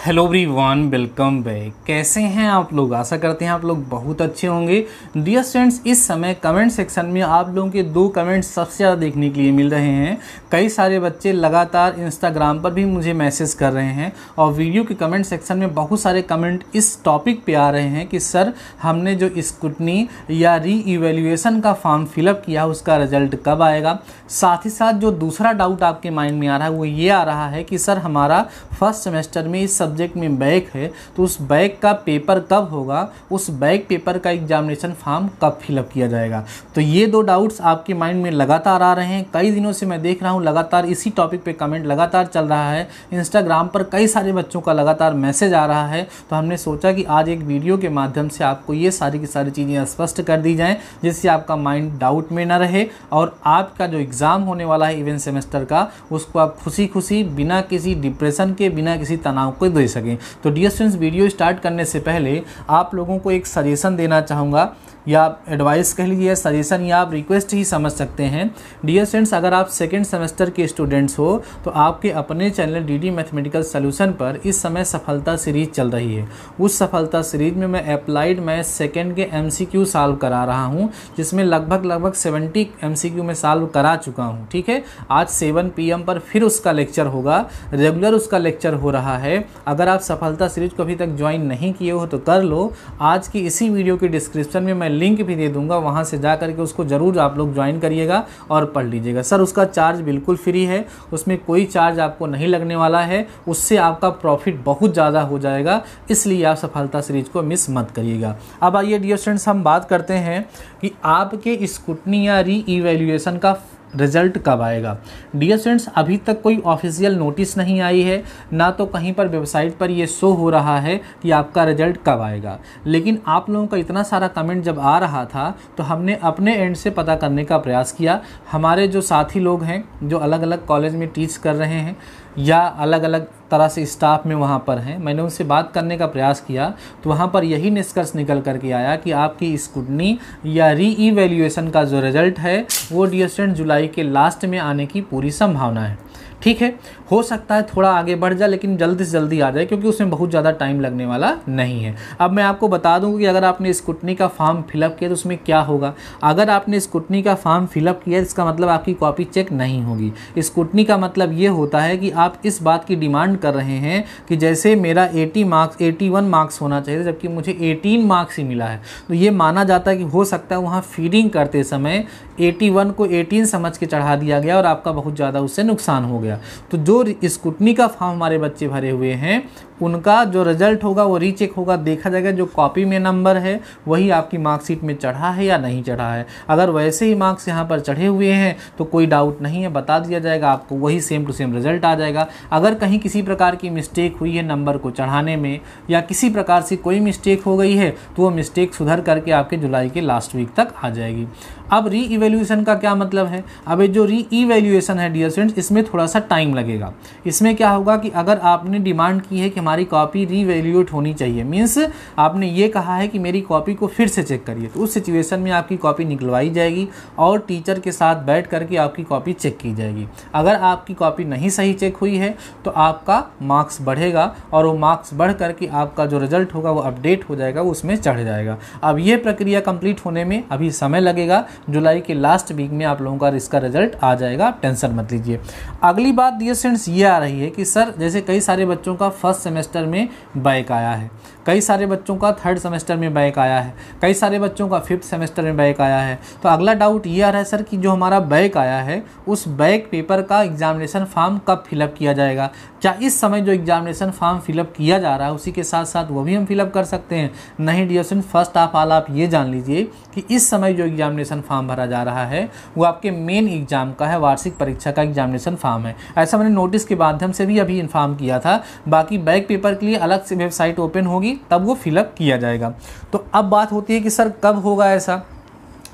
Hello everyone, welcome back. कैसे हैं आप लोग? आशा करते हैं आप लोग बहुत अच्छे होंगे। डियर स्टूडेंट्स, इस समय कमेंट सेक्शन में आप लोगों के दो कमेंट सबसे ज़्यादा देखने के लिए मिल रहे हैं। कई सारे बच्चे लगातार इंस्टाग्राम पर भी मुझे मैसेज कर रहे हैं और वीडियो के कमेंट सेक्शन में बहुत सारे कमेंट इस टॉपिक पे आ रहे हैं कि सर हमने जो स्क्रूटनी या रीइवैल्यूएशन का फॉर्म फिलअप किया उसका रिजल्ट कब आएगा। साथ ही साथ जो दूसरा डाउट आपके माइंड में आ रहा है वो ये आ रहा है कि सर हमारा फर्स्ट सेमेस्टर में इस सब्जेक्ट में बैक है तो उस बैक का पेपर कब होगा, उस बैक पेपर का एग्जामिनेशन फॉर्म कब फिलअप किया जाएगा। तो ये दो डाउट्स आपके माइंड में लगातार आ रहे हैं। कई दिनों से मैं देख रहा हूँ लगातार इसी टॉपिक पे कमेंट लगातार चल रहा है। इंस्टाग्राम पर कई सारे बच्चों का लगातार मैसेज आ रहा है। तो हमने सोचा कि आज एक वीडियो के माध्यम से आपको ये सारी की सारी चीज़ें स्पष्ट कर दी जाएँ, जिससे आपका माइंड डाउट में ना रहे और आपका जो एग्ज़ाम होने वाला है इवेंट सेमेस्टर का उसको आप खुशी खुशी बिना किसी डिप्रेशन के, बिना किसी तनाव को दे सकें। तो डियर स्टूडेंट्स, वीडियो स्टार्ट करने से पहले आप लोगों को एक सजेशन देना चाहूँगा, या एडवाइस कह लीजिए, सजेशन या आप रिक्वेस्ट ही समझ सकते हैं। डियर स्टूडेंट्स, अगर आप सेकेंड सेमेस्टर के स्टूडेंट्स हो तो आपके अपने चैनल डीडी मैथमेटिकल सॉल्यूशन पर इस समय सफलता सीरीज चल रही है। उस सफलता सीरीज में मैं अप्लाइड मैथ सेकेंड के MCQ सॉल्व करा रहा हूं, जिसमें लगभग 70 MCQ में सॉल्व करा चुका हूं। ठीक है, आज 7 PM पर फिर उसका लेक्चर होगा, रेगुलर उसका लेक्चर हो रहा है। अगर आप सफलता सीरीज को अभी तक ज्वाइन नहीं किए हो तो कर लो। आज की इसी वीडियो के डिस्क्रिप्शन में मैं लिंक भी दे दूंगा, वहां से जा करके उसको जरूर आप लोग ज्वाइन करिएगा और पढ़ लीजिएगा। सर उसका चार्ज बिल्कुल फ्री है, उसमें कोई चार्ज आपको नहीं लगने वाला है। उससे आपका प्रॉफिट बहुत ज़्यादा हो जाएगा, इसलिए आप सफलता सीरीज को मिस मत करिएगा। अब आइए डियर स्टूडेंट्स, हम बात करते हैं कि आपके स्क्रूटनी या रीइवैल्यूएशन का रिजल्ट कब आएगा। डियर स्टूडेंट्स, अभी तक कोई ऑफिशियल नोटिस नहीं आई है, ना तो कहीं पर वेबसाइट पर ये शो हो रहा है कि आपका रिजल्ट कब आएगा। लेकिन आप लोगों का इतना सारा कमेंट जब आ रहा था तो हमने अपने एंड से पता करने का प्रयास किया। हमारे जो साथी लोग हैं जो अलग अलग कॉलेज में टीच कर रहे हैं या अलग अलग तरह से स्टाफ में वहाँ पर हैं, मैंने उनसे बात करने का प्रयास किया तो वहाँ पर यही निष्कर्ष निकल करके आया कि आपकी स्क्रूटनी या रीइवैल्यूएशन का जो रिजल्ट है वो डियर स्टूडेंट जुलाई के लास्ट में आने की पूरी संभावना है। ठीक है, हो सकता है थोड़ा आगे बढ़ जाए लेकिन जल्दी से जल्दी आ जाए, क्योंकि उसमें बहुत ज़्यादा टाइम लगने वाला नहीं है। अब मैं आपको बता दूं कि अगर आपने स्क्रूटनी का फॉर्म फिलअप किया तो उसमें क्या होगा। अगर आपने स्क्रूटनी का फॉर्म फिलअप किया इसका मतलब आपकी कॉपी चेक नहीं होगी। स्क्रूटनी का मतलब ये होता है कि आप इस बात की डिमांड कर रहे हैं कि जैसे मेरा 81 मार्क्स होना चाहिए जबकि मुझे 18 मार्क्स ही मिला है, तो ये माना जाता है कि हो सकता है वहाँ फीडिंग करते समय 81 को 18 समझ के चढ़ा दिया गया और आपका बहुत ज़्यादा उससे नुकसान हो गया। तो जो स्क्रूटनी का फॉर्म हमारे बच्चे भरे हुए हैं उनका जो रिजल्ट होगा वो रीचेक होगा, देखा जाएगा जो कॉपी में नंबर है वही आपकी मार्कशीट में चढ़ा है या नहीं चढ़ा है। अगर वैसे ही मार्क्स यहाँ पर चढ़े हुए हैं तो कोई डाउट नहीं है, बता दिया जाएगा आपको, वही सेम टू सेम रिजल्ट आ जाएगा। अगर कहीं किसी प्रकार की मिस्टेक हुई है नंबर को चढ़ाने में या किसी प्रकार से कोई मिस्टेक हो गई है तो वो मिस्टेक सुधर करके आपके जुलाई के लास्ट वीक तक आ जाएगी। अब रीइवैल्यूएशन का क्या मतलब है। अब जो रीइवैल्यूएशन है डियर स्टूडेंट्स, इसमें थोड़ा सा टाइम लगेगा। इसमें क्या होगा कि अगर आपने डिमांड की है कि हमारी कॉपी रीवैल्यूएट होनी चाहिए, मीन्स आपने ये कहा है कि मेरी कॉपी को फिर से चेक करिए, तो उस सिचुएशन में आपकी कॉपी निकलवाई जाएगी और टीचर के साथ बैठ करके आपकी कॉपी चेक की जाएगी। अगर आपकी कॉपी नहीं सही चेक हुई है तो आपका मार्क्स बढ़ेगा और वो मार्क्स बढ़ करके आपका जो रिजल्ट होगा वो अपडेट हो जाएगा, वो उसमें चढ़ जाएगा। अब ये प्रक्रिया कंप्लीट होने में अभी समय लगेगा, जुलाई के लास्ट वीक में आप लोगों का इसका रिजल्ट आ जाएगा, आप टेंशन मत लीजिए। अगली बात डियर स्टूडेंट्स ये आ रही है कि सर जैसे कई सारे बच्चों का फर्स्ट सेमेस्टर में बैक आया है, कई सारे बच्चों का थर्ड सेमेस्टर में बैक आया है, कई सारे बच्चों का फिफ्थ सेमेस्टर में बैक आया है। तो अगला डाउट ये आ रहा है सर कि जो हमारा बैक आया है उस बैक पेपर का एग्जामिनेशन फॉर्म कब फिलअप किया जाएगा। क्या इस समय जो एग्जामिनेशन फॉर्म फिलअप किया जा रहा है उसी के साथ साथ वो भी हम फिलअप कर सकते हैं? नहीं dear student, first of all आप ये जान लीजिए कि इस समय जो एग्जामिनेशन फॉर्म भरा जा रहा है वो आपके मेन एग्जाम का है, वार्षिक परीक्षा का एग्जामिनेशन फॉर्म है। ऐसा मैंने नोटिस के माध्यम से भी अभी इन्फॉर्म किया था। बाकी बैक पेपर के लिए अलग से वेबसाइट ओपन होगी तब वो फिलअप किया जाएगा। तो अब बात होती है कि सर कब होगा ऐसा।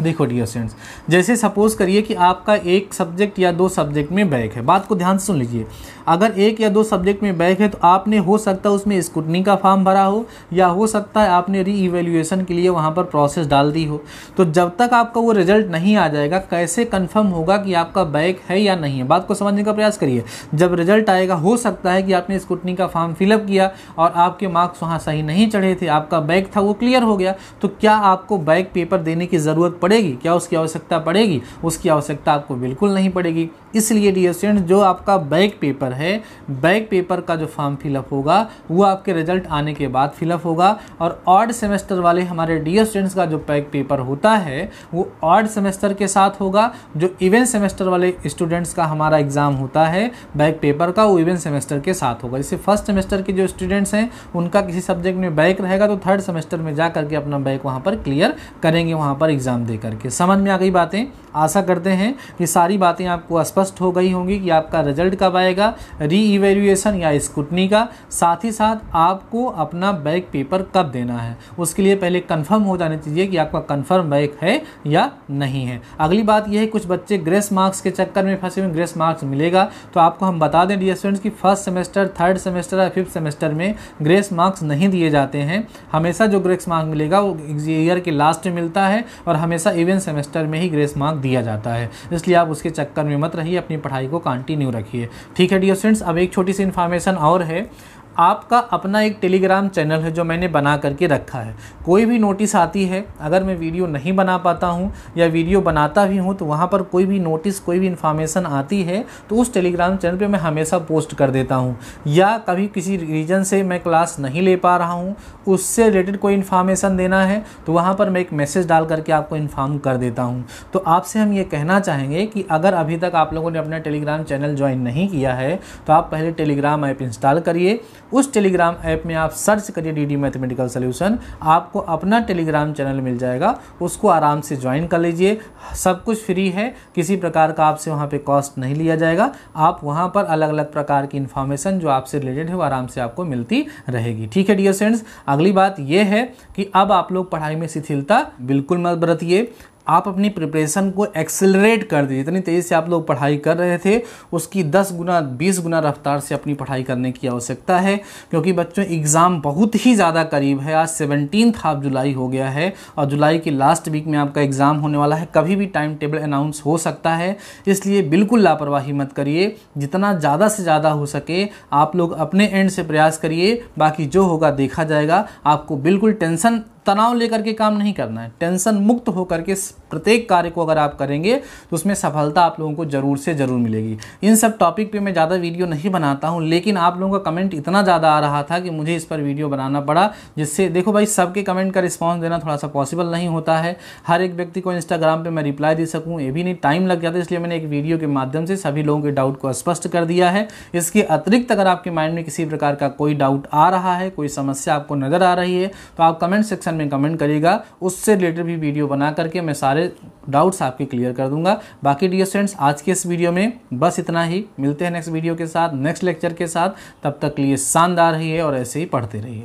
देखो डियर स्टूडेंट्स, जैसे सपोज करिए कि आपका एक सब्जेक्ट या 2 सब्जेक्ट में बैक है, बात को ध्यान से सुन लीजिए। अगर एक या दो सब्जेक्ट में बैक है तो आपने हो सकता है उसमें स्क्रूटनी का फॉर्म भरा हो, या हो सकता है आपने री इवैल्यूएशन के लिए वहाँ पर प्रोसेस डाल दी हो। तो जब तक आपका वो रिजल्ट नहीं आ जाएगा कैसे कंफर्म होगा कि आपका बैक है या नहीं है? बात को समझने का प्रयास करिए। जब रिजल्ट आएगा हो सकता है कि आपने स्क्रूटनी का फॉर्म फिलअप किया और आपके मार्क्स वहाँ सही नहीं चढ़े थे, आपका बैक था वो क्लियर हो गया, तो क्या आपको बैक पेपर देने की ज़रूरत पड़ेगी? क्या उसकी आवश्यकता पड़ेगी? उसकी आवश्यकता आपको बिल्कुल नहीं पड़ेगी। इसलिए डियर स्टूडेंट, जो आपका बैक पेपर है, बैक पेपर का जो फॉर्म फिलअप होगा वो आपके रिजल्ट आने के बाद फिलअप होगा। और ऑड सेमेस्टर वाले हमारे डियर स्टूडेंट्स का जो बैक पेपर होता है वो ऑड सेमेस्टर के साथ होगा। जो इवन सेमेस्टर वाले स्टूडेंट्स का हमारा एग्जाम होता है बैक पेपर का, वो इवन सेमेस्टर के साथ होगा। जैसे फर्स्ट सेमेस्टर के जो स्टूडेंट्स हैं उनका किसी सब्जेक्ट में बैक रहेगा तो थर्ड सेमेस्टर में जा करके अपना बैक वहाँ पर क्लियर करेंगे, वहाँ पर एग्जाम दे करके। समझ में आ गई बातें? आशा करते हैं कि सारी बातें आपको स्पष्ट हो गई होंगी कि आपका रिजल्ट कब आएगा, री इवैल्यूएशन या स्क्रूटनी का, साथ ही साथ आपको अपना बैक पेपर कब देना है। उसके लिए पहले कंफर्म हो जानी चाहिए कि आपका कंफर्म बैक है या नहीं है। अगली बात यह है, कुछ बच्चे ग्रेस मार्क्स के चक्कर में फंसे हुए। ग्रेस मार्क्स मिलेगा तो आपको हम बता दें डियर स्टूडेंट्स कि फर्स्ट सेमेस्टर, थर्ड सेमेस्टर या फिफ्थ सेमेस्टर में ग्रेस मार्क्स नहीं दिए जाते हैं। हमेशा जो ग्रेस मार्क्स मिलेगा वो ईयर के लास्ट में मिलता है और हमेशा इवन सेमेस्टर में ही ग्रेस मार्क दिया जाता है। इसलिए आप उसके चक्कर में मत रहिए, अपनी पढ़ाई को कंटिन्यू रखिए। ठीक है डियर स्टूडेंट्स, अब एक छोटी सी इन्फॉर्मेशन और है। आपका अपना एक टेलीग्राम चैनल है जो मैंने बना करके रखा है। कोई भी नोटिस आती है, अगर मैं वीडियो नहीं बना पाता हूँ या वीडियो बनाता भी हूँ तो वहाँ पर कोई भी नोटिस, कोई भी इन्फॉर्मेशन आती है तो उस टेलीग्राम चैनल पे मैं हमेशा पोस्ट कर देता हूँ। या कभी किसी रीजन से मैं क्लास नहीं ले पा रहा हूँ, उससे रिलेटेड कोई इन्फॉर्मेशन देना है तो वहाँ पर मैं एक मैसेज डाल करके आपको इन्फॉर्म कर देता हूँ। तो आपसे हम ये कहना चाहेंगे कि अगर अभी तक आप लोगों ने अपना टेलीग्राम चैनल ज्वाइन नहीं किया है तो आप पहले टेलीग्राम ऐप इंस्टॉल करिए। उस टेलीग्राम ऐप में आप सर्च करिए डीडी मैथमेटिकल सॉल्यूशन, आपको अपना टेलीग्राम चैनल मिल जाएगा, उसको आराम से ज्वाइन कर लीजिए। सब कुछ फ्री है, किसी प्रकार का आपसे वहाँ पे कॉस्ट नहीं लिया जाएगा। आप वहाँ पर अलग अलग प्रकार की इन्फॉर्मेशन जो आपसे रिलेटेड है वो आराम से आपको मिलती रहेगी। ठीक है डियर स्टूडेंट्स, अगली बात ये है कि अब आप लोग पढ़ाई में शिथिलता बिल्कुल मत बरतिए। आप अपनी प्रिपरेशन को एक्सेलरेट कर दीजिए। इतनी तेज़ी से आप लोग पढ़ाई कर रहे थे उसकी 10 गुना 20 गुना रफ्तार से अपनी पढ़ाई करने की आवश्यकता है, क्योंकि बच्चों एग्ज़ाम बहुत ही ज़्यादा करीब है। आज 17 जुलाई हो गया है और जुलाई की लास्ट वीक में आपका एग्ज़ाम होने वाला है। कभी भी टाइम टेबल अनाउंस हो सकता है, इसलिए बिल्कुल लापरवाही मत करिए। जितना ज़्यादा से ज़्यादा हो सके आप लोग अपने एंड से प्रयास करिए, बाकी जो होगा देखा जाएगा। आपको बिल्कुल टेंशन, तनाव लेकर के काम नहीं करना है। टेंशन मुक्त होकर के प्रत्येक कार्य को अगर आप करेंगे तो उसमें सफलता आप लोगों को ज़रूर से ज़रूर मिलेगी। इन सब टॉपिक पे मैं ज़्यादा वीडियो नहीं बनाता हूँ, लेकिन आप लोगों का कमेंट इतना ज़्यादा आ रहा था कि मुझे इस पर वीडियो बनाना पड़ा। जिससे देखो भाई, सबके कमेंट का रिस्पॉन्स देना थोड़ा सा पॉसिबल नहीं होता है। हर एक व्यक्ति को इंस्टाग्राम पर मैं रिप्लाई दे सकूँ ये भी नहीं, टाइम लग जाता है। इसलिए मैंने एक वीडियो के माध्यम से सभी लोगों के डाउट को स्पष्ट कर दिया है। इसके अतिरिक्त अगर आपके माइंड में किसी प्रकार का कोई डाउट आ रहा है, कोई समस्या आपको नज़र आ रही है तो आप कमेंट सेक्शन में कमेंट करिएगा, उससे रिलेटेड भी वीडियो बना करके मैं सारे डाउट्स आपके क्लियर कर दूंगा। बाकी डियर स्टूडेंट्स, आज के इस वीडियो में बस इतना ही। मिलते हैं नेक्स्ट वीडियो के साथ, नेक्स्ट लेक्चर के साथ। तब तक के लिए शानदार रहिए और ऐसे ही पढ़ते रहिए।